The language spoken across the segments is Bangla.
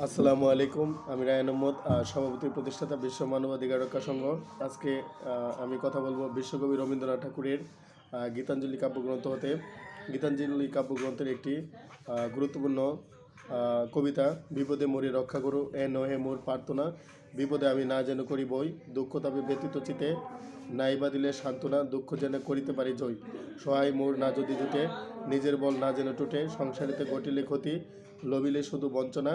আসসালামু আলাইকুম। আমি রায়হান আহমদ, সভাপতি প্রতিষ্ঠাতা বিশ্ব মানবাধিকার রক্ষা সংঘ। আজকে আমি কথা বলবো বিশ্বকবি রবীন্দ্রনাথ ঠাকুরের গীতাঞ্জলি কাব্যগ্রন্থ হতে। গীতাঞ্জলি কাব্যগ্রন্থের একটি গুরুত্বপূর্ণ কবিতা। বিপদে মরি রক্ষা করো, এ নহে মোর প্রার্থনা। বিপদে আমি না যেন করি বই, দুঃখ তবে ব্যতীত চিতে। নাইবা দিলে সান্ত্বনা, দুঃখ যেন করিতে পারি জয়। সহায় মোর না যদি জুটে, নিজের বল না যেন টুটে। সংসারেতে ঘটিলে ক্ষতি, লবিলে শুধু বঞ্চনা।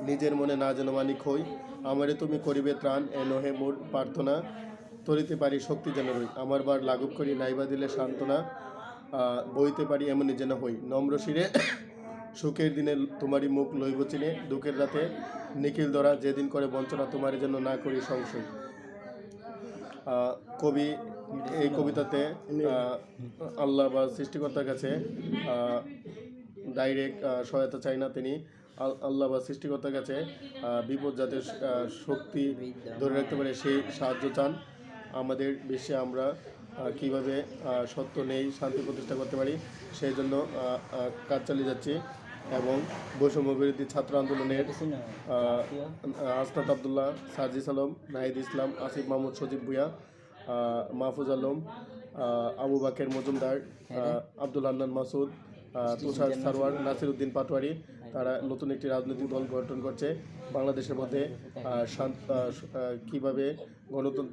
নিজের মনে না যেন মানিক হই, আমারে তুমি করিবে ত্রাণ, এ নহে মোর প্রার্থনা। তরিতে পারি শক্তি যেন রই, আমার বার লাঘব করি নাইবা দিলে সান্ত্বনা। বইতে পারি এমনই যেন হই, নম্র শিরে সুখের দিনে তোমারই মুখ লইব চিনে। দুঃখের রাতে নিখিল ধরা, যেদিন করে বঞ্চনা, তোমারই যেন না করি সংশয়। কবি এই কবিতাতে আল্লাহ বা সৃষ্টিকর্তার কাছে ডাইরেক্ট সহায়তা চায় না। তিনি আল্লাহ বা সৃষ্টিকর্তার কাছে বিপদ যাতে শক্তি ধরে রাখতে পারে সেই সাহায্য চান। আমাদের বিশ্বে আমরা কীভাবে সত্য নেই শান্তি প্রতিষ্ঠা করতে পারি সেই জন্য কাজ চালিয়ে যাচ্ছি। এবং বৈষম্য বিরোধী ছাত্র আন্দোলনের আসনাত আবদুল্লাহ, সার্জিস আলম, নাহিদ ইসলাম, আসিফ মাহমুদ, সজীব ভুঁইয়া, মাহফুজ আলম, আবু বাকের মজুমদার, আব্দুল হান্নান মাসুদ, তুষার সারওয়ার, নাসির উদ্দিন পাটোয়ারি, তারা নতুন একটি রাজনৈতিক দল গঠন করছে। বাংলাদেশের মধ্যে কীভাবে গণতন্ত্র